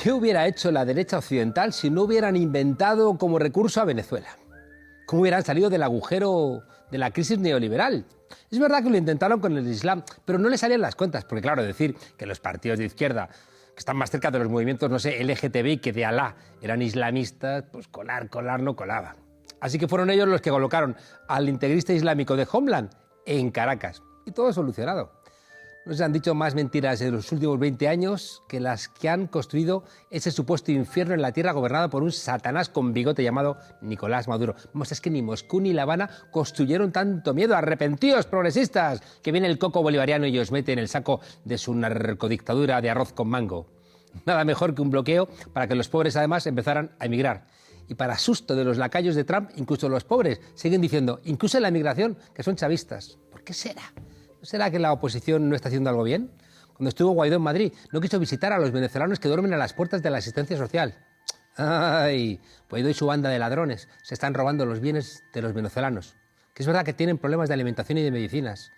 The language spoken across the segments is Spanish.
¿Qué hubiera hecho la derecha occidental si no hubieran inventado como recurso a Venezuela? ¿Cómo hubieran salido del agujero de la crisis neoliberal? Es verdad que lo intentaron con el Islam, pero no les salían las cuentas, porque claro, decir que los partidos de izquierda, que están más cerca de los movimientos, no sé, LGTBI que de Alá, eran islamistas, pues colar no colaba. Así que fueron ellos los que colocaron al integrista islámico de Homeland en Caracas. Y todo solucionado. Nos han dicho más mentiras en los últimos 20 años que las que han construido ese supuesto infierno en la tierra gobernada por un satanás con bigote llamado Nicolás Maduro. Vamos, es que ni Moscú ni La Habana construyeron tanto miedo. Arrepentíos, progresistas, que viene el coco bolivariano y os mete en el saco de su narcodictadura de arroz con mango. Nada mejor que un bloqueo para que los pobres además empezaran a emigrar. Y para susto de los lacayos de Trump, incluso los pobres siguen diciendo, incluso en la emigración, que son chavistas. ¿Por qué será? ¿No será que la oposición no está haciendo algo bien? Cuando estuvo Guaidó en Madrid, no quiso visitar a los venezolanos que duermen a las puertas de la asistencia social. ¡Ay! Guaidó y su banda de ladrones se están robando los bienes de los venezolanos. Que es verdad que tienen problemas de alimentación y de medicinas.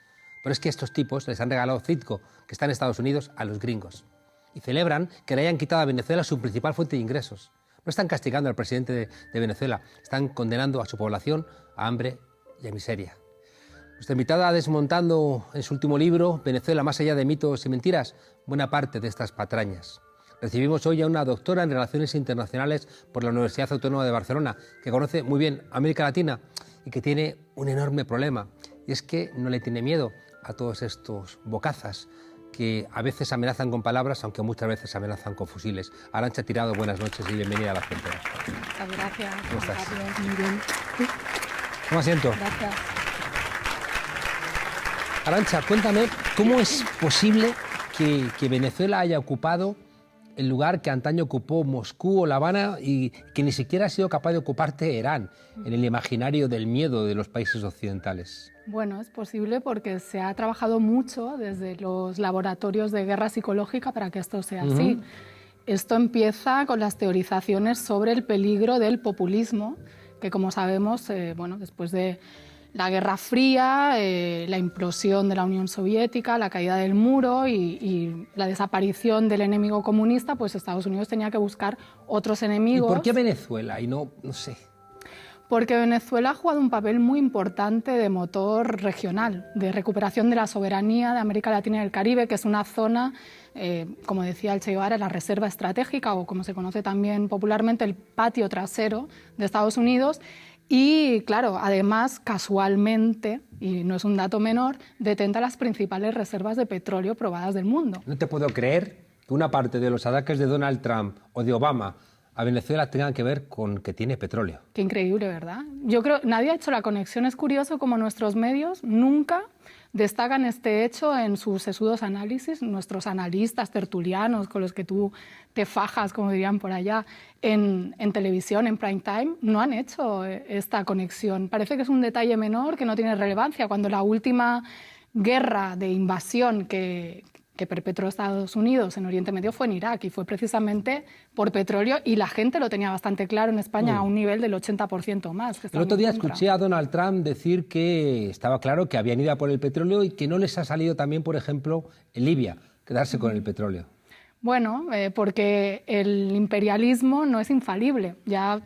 Pero es que estos tipos les han regalado Citgo, que está en Estados Unidos, a los gringos. Y celebran que le hayan quitado a Venezuela su principal fuente de ingresos. No están castigando al presidente de Venezuela, están condenando a su población a hambre y a miseria. Nuestra invitada ha desmontando en su último libro, Venezuela más allá de mitos y mentiras, buena parte de estas patrañas. Recibimos hoy a una doctora en Relaciones Internacionales por la Universidad Autónoma de Barcelona, que conoce muy bien América Latina y que tiene un enorme problema. Y es que no le tiene miedo a todos estos bocazas que a veces amenazan con palabras, aunque muchas veces amenazan con fusiles. Arantxa Tirado, buenas noches y bienvenida a La Frontera. Muchas gracias. ¿Cómo estás? Muy bien. Toma asiento. Gracias. Arantxa, cuéntame, ¿cómo es posible que Venezuela haya ocupado el lugar que antaño ocupó Moscú o La Habana y que ni siquiera ha sido capaz de ocupar Teherán en el imaginario del miedo de los países occidentales? Bueno, es posible porque se ha trabajado mucho desde los laboratorios de guerra psicológica para que esto sea así. Esto empieza con las teorizaciones sobre el peligro del populismo, que como sabemos, bueno, después de la Guerra Fría, la implosión de la Unión Soviética, la caída del muro y la desaparición del enemigo comunista, pues Estados Unidos tenía que buscar otros enemigos. ¿Y por qué Venezuela? Y no sé. Porque Venezuela ha jugado un papel muy importante de motor regional, de recuperación de la soberanía de América Latina y el Caribe, que es una zona, como decía el Che Guevara, la reserva estratégica, o como se conoce también popularmente, el patio trasero de Estados Unidos. Y claro, además, casualmente, y no es un dato menor, detenta las principales reservas de petróleo probadas del mundo. No te puedo creer que una parte de los ataques de Donald Trump o de Obama a Venezuela tengan que ver con que tiene petróleo. Qué increíble, ¿verdad? Yo creo que nadie ha hecho la conexión. Es curioso como nuestros medios nunca destacan este hecho en sus sesudos análisis. Nuestros analistas tertulianos con los que tú te fajas, como dirían por allá, en televisión, en prime time, no han hecho esta conexión. Parece que es un detalle menor, que no tiene relevancia, cuando la última guerra de invasión que perpetró Estados Unidos en Oriente Medio fue en Irak, y fue precisamente por petróleo, y la gente lo tenía bastante claro en España, a un nivel del 80% o más. El otro día escuché a Donald Trump decir que estaba claro que habían ido a por el petróleo y que no les ha salido también, por ejemplo, en Libia, quedarse con el petróleo. Bueno, porque el imperialismo no es infalible. Ya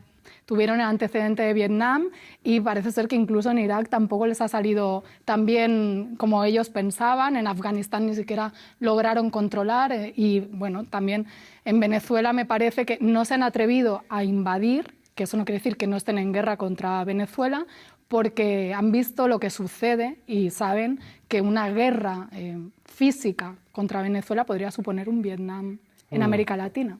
tuvieron el antecedente de Vietnam y parece ser que incluso en Irak tampoco les ha salido tan bien como ellos pensaban. En Afganistán ni siquiera lograron controlar y bueno, también en Venezuela me parece que no se han atrevido a invadir, que eso no quiere decir que no estén en guerra contra Venezuela, porque han visto lo que sucede y saben que una guerra física contra Venezuela podría suponer un Vietnam en América Latina.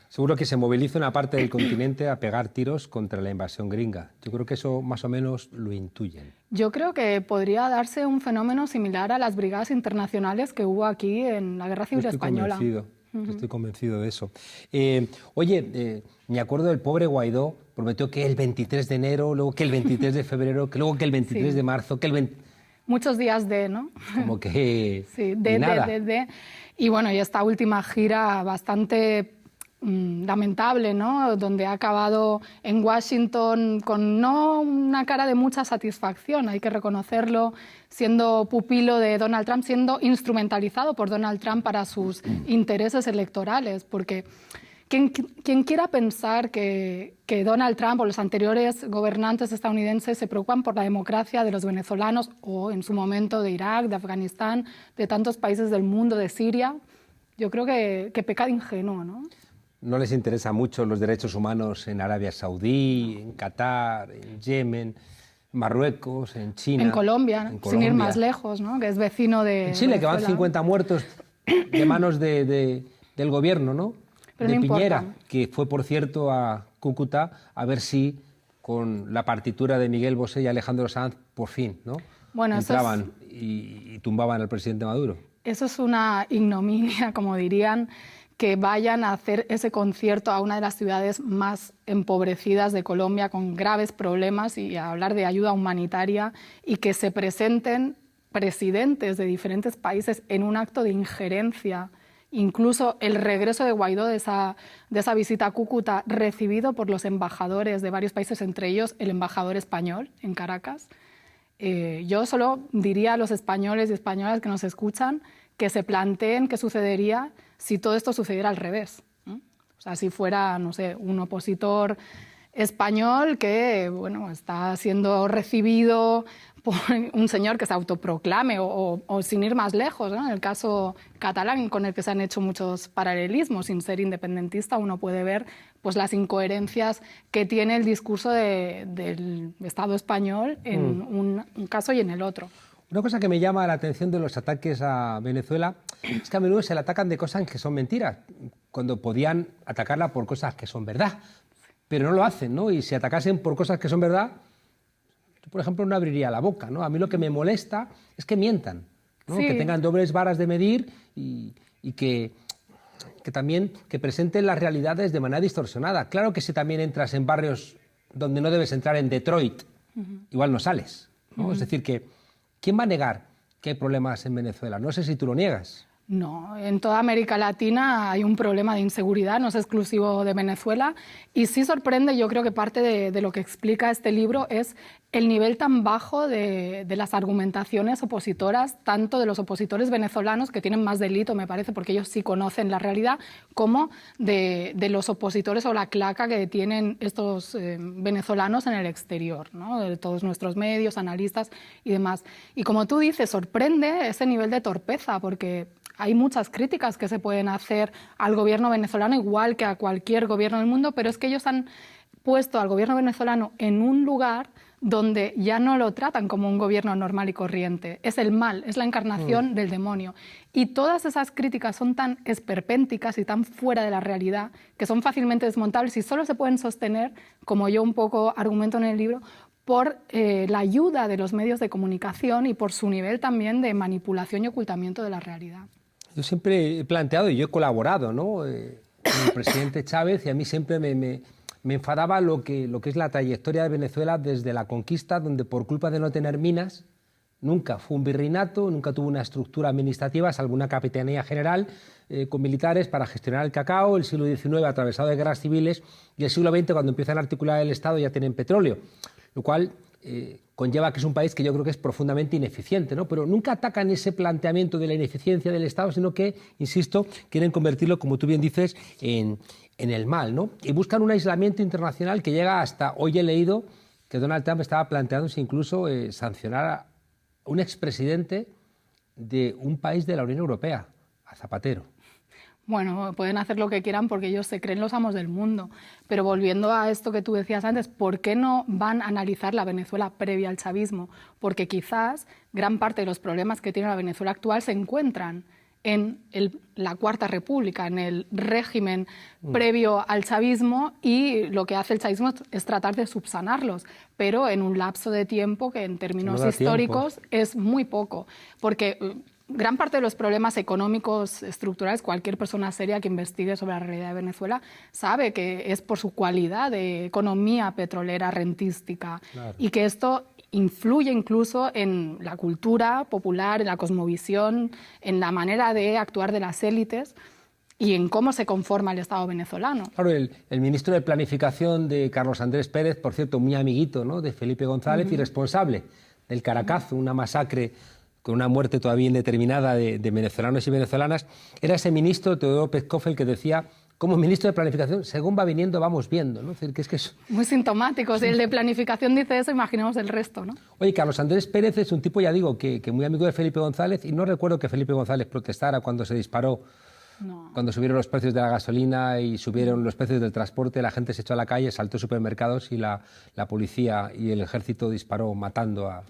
Seguro que se moviliza una parte del continente a pegar tiros contra la invasión gringa. Yo creo que eso más o menos lo intuyen. Yo creo que podría darse un fenómeno similar a las brigadas internacionales que hubo aquí en la Guerra Civil Española. Estoy convencido de eso. Me acuerdo del pobre Guaidó, prometió que el 23 de enero, luego que el 23 de febrero, que luego que el 23 de marzo, que el 20... Muchos días de, ¿no? Como que... Sí, nada. Y bueno, y esta última gira bastante lamentable, ¿no? Donde ha acabado en Washington con no una cara de mucha satisfacción, hay que reconocerlo, siendo pupilo de Donald Trump, siendo instrumentalizado por Donald Trump para sus intereses electorales, porque Quien quiera pensar que Donald Trump o los anteriores gobernantes estadounidenses se preocupan por la democracia de los venezolanos o en su momento de Irak, de Afganistán, de tantos países del mundo, de Siria, yo creo que peca de ingenuo, ¿no? No les interesan mucho los derechos humanos en Arabia Saudí, en Qatar, en Yemen, en Marruecos, en China. En Colombia, sin ir más lejos, ¿no? Que es vecino de en Chile, Venezuela. que van 50 muertos de manos del gobierno, ¿no? Pero de no Piñera, importa. que fue, por cierto, a Cúcuta a ver si con la partitura de Miguel Bosé y Alejandro Sanz, por fin, ¿no? Bueno, entraban y tumbaban al presidente Maduro. Eso es una ignominia, como dirían, que vayan a hacer ese concierto a una de las ciudades más empobrecidas de Colombia, con graves problemas, y a hablar de ayuda humanitaria, y que se presenten presidentes de diferentes países en un acto de injerencia. Incluso el regreso de Guaidó de esa visita a Cúcuta, recibido por los embajadores de varios países, entre ellos el embajador español en Caracas. Yo solo diría a los españoles y españolas que nos escuchan que se planteen qué sucedería si todo esto sucediera al revés, ¿no? O sea, si fuera, no sé, un opositor español que, bueno, está siendo recibido por un señor que se autoproclame o sin ir más lejos, ¿no? En el caso catalán, con el que se han hecho muchos paralelismos, sin ser independentista, uno puede ver pues las incoherencias que tiene el discurso del Estado español en un caso y en el otro. Una cosa que me llama la atención de los ataques a Venezuela es que a menudo se le atacan de cosas que son mentiras, cuando podían atacarla por cosas que son verdad, pero no lo hacen, ¿no? Y si atacasen por cosas que son verdad, yo, por ejemplo, no abriría la boca, ¿no? A mí lo que me molesta es que mientan, ¿no? Sí. Que tengan dobles varas de medir y que también que presenten las realidades de manera distorsionada. Claro que si también entras en barrios donde no debes entrar, en Detroit, igual no sales, ¿no? Es decir, que ¿quién va a negar que hay problemas en Venezuela? No sé si tú lo niegas. No, en toda América Latina hay un problema de inseguridad, no es exclusivo de Venezuela, y sí sorprende, yo creo que parte de lo que explica este libro es el nivel tan bajo de las argumentaciones opositoras, tanto de los opositores venezolanos, que tienen más delito, me parece, porque ellos sí conocen la realidad, como de los opositores o la claca que tienen estos venezolanos en el exterior, ¿no? De todos nuestros medios, analistas y demás. Y como tú dices, sorprende ese nivel de torpeza, porque hay muchas críticas que se pueden hacer al gobierno venezolano, igual que a cualquier gobierno del mundo, pero es que ellos han puesto al gobierno venezolano en un lugar donde ya no lo tratan como un gobierno normal y corriente. Es el mal, es la encarnación del demonio. Y todas esas críticas son tan esperpénticas y tan fuera de la realidad que son fácilmente desmontables y solo se pueden sostener, como yo un poco argumento en el libro, por la ayuda de los medios de comunicación y por su nivel también de manipulación y ocultamiento de la realidad. Yo siempre he planteado y yo he colaborado, ¿no? Con el presidente Chávez, y a mí siempre me enfadaba lo que es la trayectoria de Venezuela desde la conquista, donde por culpa de no tener minas, nunca fue un virreinato, nunca tuvo una estructura administrativa, salvo una capitanía general con militares para gestionar el cacao. El siglo XIX atravesado de guerras civiles, y el siglo XX, cuando empiezan a articular el Estado, ya tienen petróleo, lo cual conlleva que es un país que yo creo que es profundamente ineficiente, ¿no? Pero nunca atacan ese planteamiento de la ineficiencia del Estado, sino que, insisto, quieren convertirlo, como tú bien dices, en el mal, ¿no? Y buscan un aislamiento internacional que llega hasta, hoy he leído que Donald Trump estaba planteándose incluso sancionar a un expresidente de un país de la Unión Europea, a Zapatero. Bueno, pueden hacer lo que quieran porque ellos se creen los amos del mundo. Pero volviendo a esto que tú decías antes, ¿por qué no van a analizar la Venezuela previa al chavismo? Porque quizás gran parte de los problemas que tiene la Venezuela actual se encuentran en la Cuarta República, en el régimen previo al chavismo, y lo que hace el chavismo es tratar de subsanarlos, pero en un lapso de tiempo que en términos históricos es muy poco. Porque gran parte de los problemas económicos estructurales, cualquier persona seria que investigue sobre la realidad de Venezuela sabe que es por su cualidad de economía petrolera rentística, claro, y que esto influye incluso en la cultura popular, en la cosmovisión, en la manera de actuar de las élites y en cómo se conforma el Estado venezolano. Claro, el ministro de Planificación de Carlos Andrés Pérez, por cierto, muy amiguito, ¿no?, de Felipe González, y responsable del Caracazo, una masacre con una muerte todavía indeterminada de venezolanos y venezolanas, era ese ministro, Teodoro Pezcoff, el que decía como ministro de Planificación, según va viniendo, vamos viendo, ¿no? Es decir, que es... Muy sintomático. Si el de Planificación dice eso, imaginemos el resto, ¿no? Oye, Carlos Andrés Pérez es un tipo, ya digo, que muy amigo de Felipe González, y no recuerdo que Felipe González protestara cuando se disparó. No. Cuando subieron los precios de la gasolina y subieron los precios del transporte, la gente se echó a la calle, saltó a supermercados y la policía y el ejército disparó matando a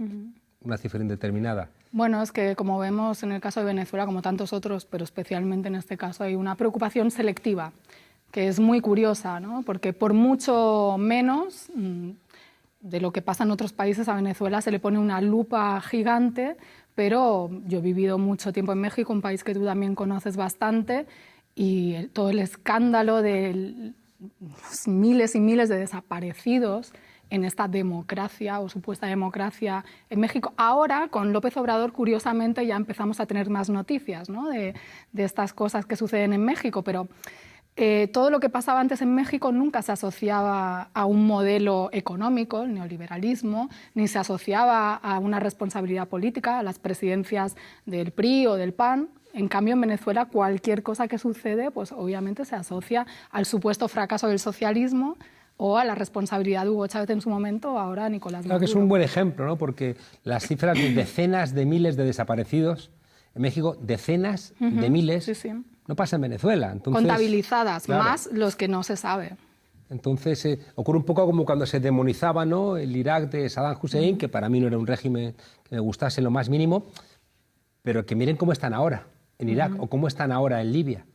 una cifra indeterminada. Bueno, es que como vemos en el caso de Venezuela, como tantos otros, pero especialmente en este caso, hay una preocupación selectiva, que es muy curiosa, ¿no? Porque por mucho menos de lo que pasa en otros países, a Venezuela se le pone una lupa gigante. Pero yo he vivido mucho tiempo en México, un país que tú también conoces bastante, y todo el escándalo de los miles y miles de desaparecidos en esta democracia o supuesta democracia en México. Ahora, con López Obrador, curiosamente, ya empezamos a tener más noticias, ¿no? de estas cosas que suceden en México, pero... todo lo que pasaba antes en México nunca se asociaba a un modelo económico, el neoliberalismo, ni se asociaba a una responsabilidad política, a las presidencias del PRI o del PAN. En cambio, en Venezuela, cualquier cosa que sucede, pues obviamente se asocia al supuesto fracaso del socialismo o a la responsabilidad de Hugo Chávez en su momento, ahora a Nicolás Maduro. Claro que es un buen ejemplo, ¿no? Porque las cifras de decenas de miles de desaparecidos en México, decenas de miles... Sí, sí. No pasa en Venezuela. Entonces, contabilizadas, claro, más los que no se sabe. Entonces ocurre un poco como cuando se demonizaba, ¿no?, el Irak de Saddam Hussein, que para mí no era un régimen que me gustase en lo más mínimo, pero que miren cómo están ahora en Irak, o cómo están ahora en Libia,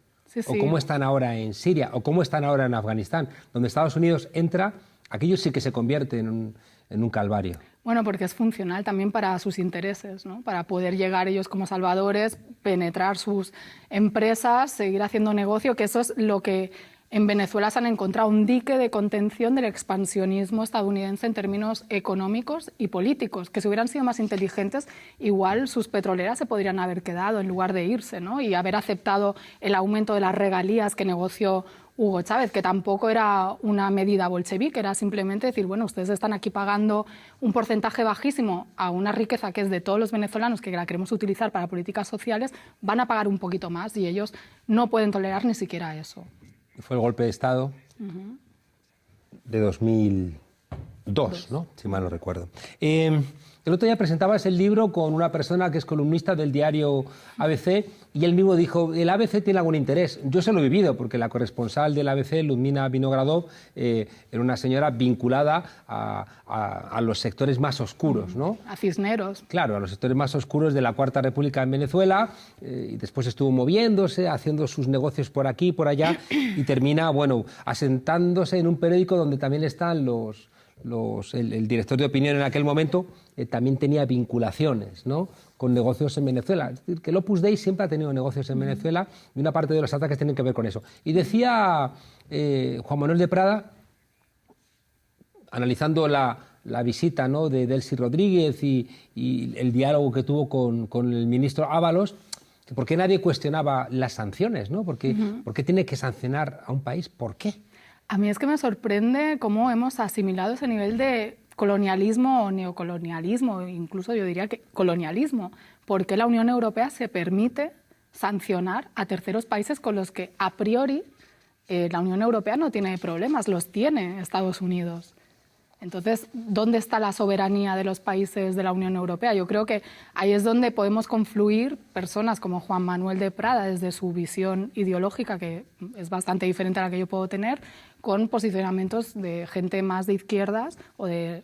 o cómo están ahora en Siria, o cómo están ahora en Afganistán, donde Estados Unidos entra, aquello sí que se convierte en un calvario. Bueno, porque es funcional también para sus intereses, ¿no? Para poder llegar ellos como salvadores, penetrar sus empresas, seguir haciendo negocio, que eso es lo que en Venezuela se han encontrado, un dique de contención del expansionismo estadounidense en términos económicos y políticos, que si hubieran sido más inteligentes, igual sus petroleras se podrían haber quedado en lugar de irse, ¿no? Y haber aceptado el aumento de las regalías que negoció Hugo Chávez, que tampoco era una medida bolchevique, era simplemente decir, bueno, ustedes están aquí pagando un porcentaje bajísimo a una riqueza que es de todos los venezolanos que la queremos utilizar para políticas sociales, van a pagar un poquito más y ellos no pueden tolerar ni siquiera eso. Fue el golpe de Estado de 2002, ¿no? Si mal no recuerdo. El otro día presentabas el libro con una persona que es columnista del diario ABC y él mismo dijo, el ABC tiene algún interés. Yo se lo he vivido porque la corresponsal del ABC, Ludmila Vinogradov, era una señora vinculada a los sectores más oscuros, ¿no? A Cisneros. Claro, a los sectores más oscuros de la Cuarta República en Venezuela, y después estuvo moviéndose, haciendo sus negocios por aquí, por allá, y termina, bueno, asentándose en un periódico donde también están el director de opinión en aquel momento también tenía vinculaciones, ¿no?, con negocios en Venezuela. Es decir, que el Opus Dei siempre ha tenido negocios en Venezuela y una parte de los ataques tienen que ver con eso. Y decía Juan Manuel de Prada, analizando la visita, ¿no?, de Delcy Rodríguez y el diálogo que tuvo con el ministro Ábalos, que por qué nadie cuestionaba las sanciones, ¿no? ¿Por qué tiene que sancionar a un país? ¿Por qué? A mí es que me sorprende cómo hemos asimilado ese nivel de colonialismo o neocolonialismo, incluso yo diría que colonialismo. ¿Por qué la Unión Europea se permite sancionar a terceros países con los que a priori la Unión Europea no tiene problemas? Los tiene Estados Unidos. Entonces, ¿dónde está la soberanía de los países de la Unión Europea? Yo creo que ahí es donde podemos confluir personas como Juan Manuel de Prada, desde su visión ideológica, que es bastante diferente a la que yo puedo tener, con posicionamientos de gente más de izquierdas o de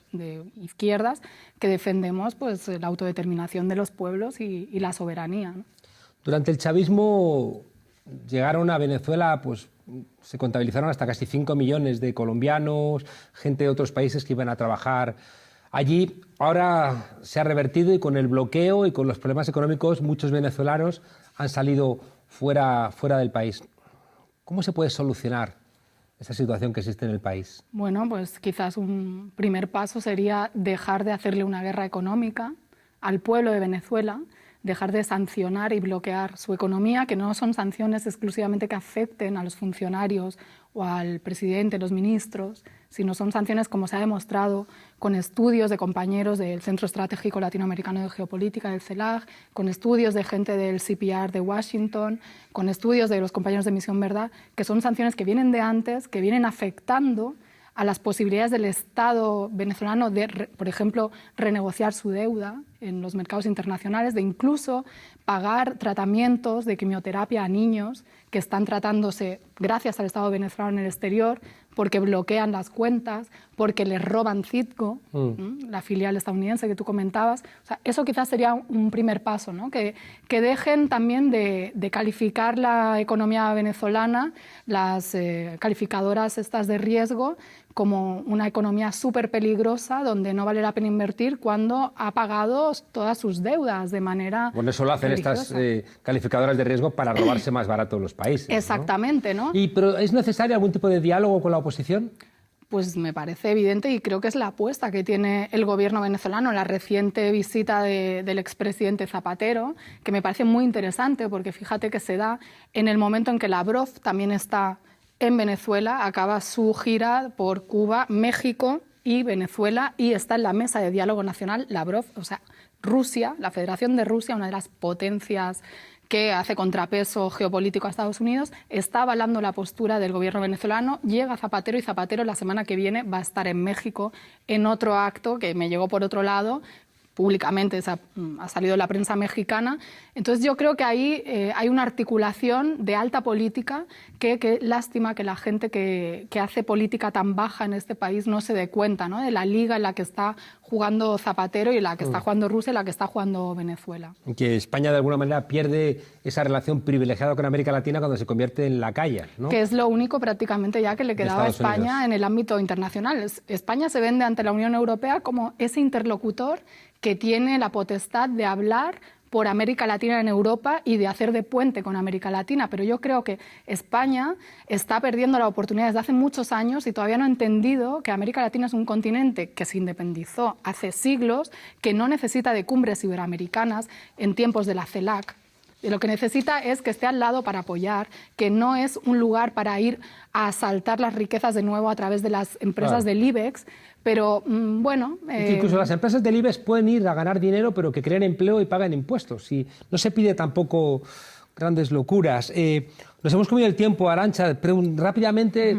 izquierdas que defendemos, pues, la autodeterminación de los pueblos y la soberanía, ¿no? Durante el chavismo llegaron a Venezuela, pues se contabilizaron hasta casi 5 millones de colombianos, gente de otros países que iban a trabajar allí. Ahora se ha revertido y con el bloqueo y con los problemas económicos muchos venezolanos han salido fuera del país. ¿Cómo se puede solucionar esa situación que existe en el país? Bueno, pues quizás un primer paso sería dejar de hacerle una guerra económica al pueblo de Venezuela, dejar de sancionar y bloquear su economía, que no son sanciones exclusivamente que afecten a los funcionarios o al presidente, los ministros, sino son sanciones, como se ha demostrado, con estudios de compañeros del Centro Estratégico Latinoamericano de Geopolítica, del CELAG, con estudios de gente del CPR de Washington, con estudios de los compañeros de Misión Verdad, que son sanciones que vienen de antes, que vienen afectando a las posibilidades del Estado venezolano de, por ejemplo, renegociar su deuda en los mercados internacionales, de incluso pagar tratamientos de quimioterapia a niños que están tratándose gracias al Estado venezolano en el exterior, porque bloquean las cuentas, porque les roban Citgo, la filial estadounidense que tú comentabas. O sea, eso quizás sería un primer paso, ¿no? Que dejen también de calificar la economía venezolana, las calificadoras estas de riesgo, como una economía súper peligrosa donde no vale la pena invertir cuando ha pagado todas sus deudas de manera Bueno, eso lo hacen religiosa. estas calificadoras de riesgo para robarse más barato los países. Exactamente, ¿no? ¿Pero es necesario algún tipo de diálogo con la oposición? Pues me parece evidente y creo que es la apuesta que tiene el gobierno venezolano. La reciente visita del expresidente Zapatero, que me parece muy interesante porque fíjate que se da en el momento en que Lavrov también está en Venezuela, acaba su gira por Cuba, México y Venezuela y está en la mesa de diálogo nacional Lavrov, o sea, Rusia, la Federación de Rusia, una de las potencias que hace contrapeso geopolítico a Estados Unidos, está avalando la postura del gobierno venezolano. Llega Zapatero y Zapatero la semana que viene va a estar en México en otro acto que me llegó por otro lado, públicamente ha salido en la prensa mexicana. Entonces yo creo que ahí hay una articulación de alta política que lástima que la gente que hace política tan baja en este país no se dé cuenta, ¿no? De la liga en la que está jugando Zapatero y en la que está jugando Rusia y en la que está jugando Venezuela. Que España de alguna manera pierde esa relación privilegiada con América Latina cuando se convierte en lacaya, ¿no? Que es lo único prácticamente ya que le quedaba a España en el ámbito internacional. España se vende ante la Unión Europea como ese interlocutor que tiene la potestad de hablar por América Latina en Europa y de hacer de puente con América Latina. Pero yo creo que España está perdiendo la oportunidad desde hace muchos años y todavía no ha entendido que América Latina es un continente que se independizó hace siglos, que no necesita de cumbres iberoamericanas en tiempos de la CELAC. Y lo que necesita es que esté al lado para apoyar, que no es un lugar para ir a asaltar las riquezas de nuevo a través de las empresas del IBEX, pero bueno... Que incluso las empresas del IBEX pueden ir a ganar dinero, pero que creen empleo y pagan impuestos. Y no se pide tampoco grandes locuras. Nos hemos comido el tiempo, Arantxa. Rápidamente...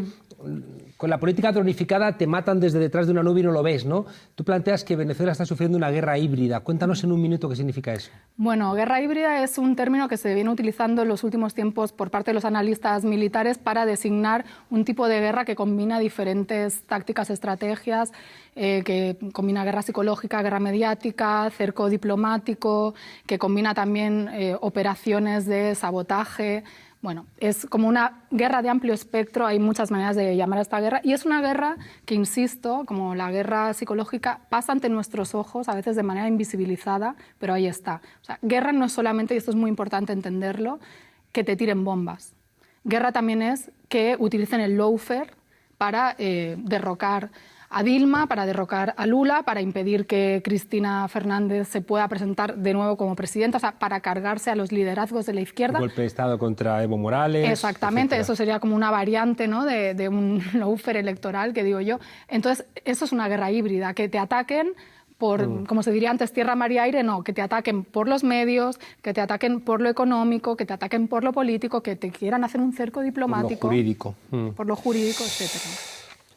Con la política dronificada te matan desde detrás de una nube y no lo ves, ¿no? Tú planteas que Venezuela está sufriendo una guerra híbrida. Cuéntanos en un minuto qué significa eso. Bueno, guerra híbrida es un término que se viene utilizando en los últimos tiempos por parte de los analistas militares para designar un tipo de guerra que combina diferentes tácticas, estrategias, que combina guerra psicológica, guerra mediática, cerco diplomático, que combina también operaciones de sabotaje. Bueno, es como una guerra de amplio espectro, hay muchas maneras de llamar a esta guerra, y es una guerra que, insisto, como la guerra psicológica, pasa ante nuestros ojos, a veces de manera invisibilizada, pero ahí está. O sea, guerra no es solamente, y esto es muy importante entenderlo, que te tiren bombas. Guerra también es que utilicen el lawfare para derrocar a Dilma, para derrocar a Lula, para impedir que Cristina Fernández se pueda presentar de nuevo como presidenta, o sea, para cargarse a los liderazgos de la izquierda. Un golpe de Estado contra Evo Morales. Exactamente, etcétera. Eso sería como una variante, ¿no?, de un lawfare electoral, que digo yo. Entonces, eso es una guerra híbrida, que te ataquen por, como se diría antes, tierra, mar y aire, no, que te ataquen por los medios, que te ataquen por lo económico, que te ataquen por lo político, que te quieran hacer un cerco diplomático. Por lo jurídico. Por lo jurídico, etcétera.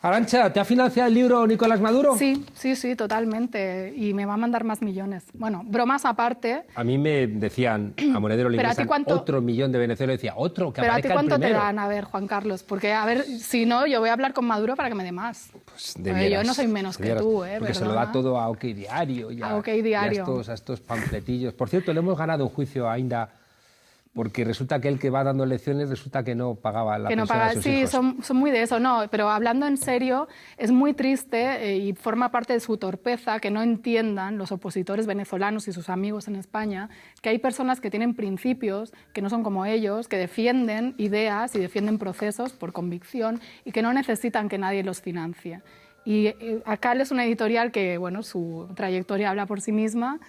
Arantxa, ¿te ha financiado el libro Nicolás Maduro? Sí, totalmente. Y me va a mandar más millones. Bueno, bromas aparte. A mí me decían, a Monedero le ingresan otro millón de Venezuela. Y decía, otro, que ¿Pero a aparezca ti cuánto el primero? te dan? A ver, Juan Carlos. Porque, a ver, si no, yo voy a hablar con Maduro para que me dé más. Pues yo no soy menos que tú, Porque se lo da todo a OK Diario. Y a OK Diario. Y a estos pamfletillos. Por cierto, le hemos ganado un juicio a Inda, porque resulta que el que va dando lecciones resulta que no pagaba la pensión a sus hijos. Sí, son muy de eso, no, pero hablando en serio, es muy triste y forma parte de su torpeza que no entiendan los opositores venezolanos y sus amigos en España que hay personas que tienen principios, que no son como ellos, que defienden ideas y defienden procesos por convicción y que no necesitan que nadie los financie. Y acá es una editorial que, bueno, su trayectoria habla por sí misma,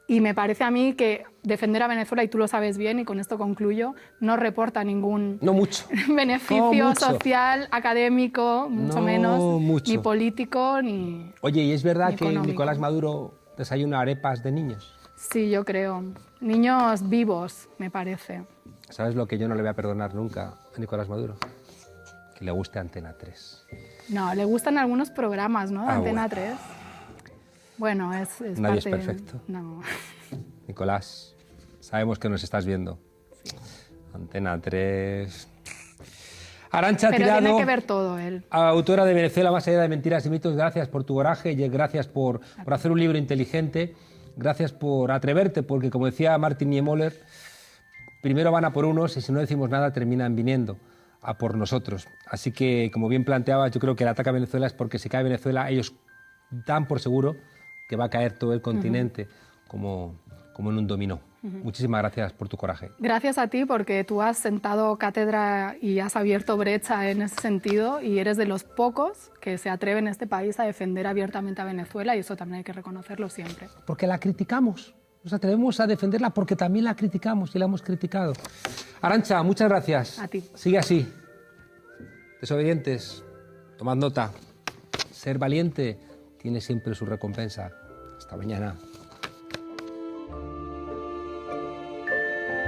Y me parece a mí que defender a Venezuela, y tú lo sabes bien, y con esto concluyo, no reporta ningún No mucho. beneficio No mucho. social, académico, mucho No menos, mucho. ni político, ni... Oye, ¿y es verdad ni que económico. Nicolás Maduro desayuna arepas de niños? Sí, yo creo. Niños vivos, me parece. ¿Sabes lo que yo no le voy a perdonar nunca a Nicolás Maduro? Que le guste Antena 3. No, le gustan algunos programas, ¿no? De Ah, Antena bueno. 3. Bueno, es Nadie es parte... perfecto. No. Nicolás, sabemos que nos estás viendo. Antena 3. Arantxa Pero Tirado, tiene que ver todo él. autora de Venezuela más allá de mentiras y mitos, gracias por tu coraje y gracias por hacer un libro inteligente. Gracias por atreverte, porque como decía Martin Niemöller, primero van a por unos y si no decimos nada terminan viniendo a por nosotros. Así que, como bien planteaba, yo creo que el ataque a Venezuela es porque si cae Venezuela, ellos dan por seguro que va a caer todo el continente como en un dominó. Muchísimas gracias por tu coraje. Gracias a ti porque tú has sentado cátedra y has abierto brecha en ese sentido y eres de los pocos que se atreven en este país a defender abiertamente a Venezuela y eso también hay que reconocerlo siempre. Porque la criticamos. Nos atrevemos a defenderla porque también la criticamos y la hemos criticado. Arantxa, muchas gracias. A ti. Sigue así. Desobedientes, tomad nota. Ser valiente tiene siempre su recompensa. Hasta mañana.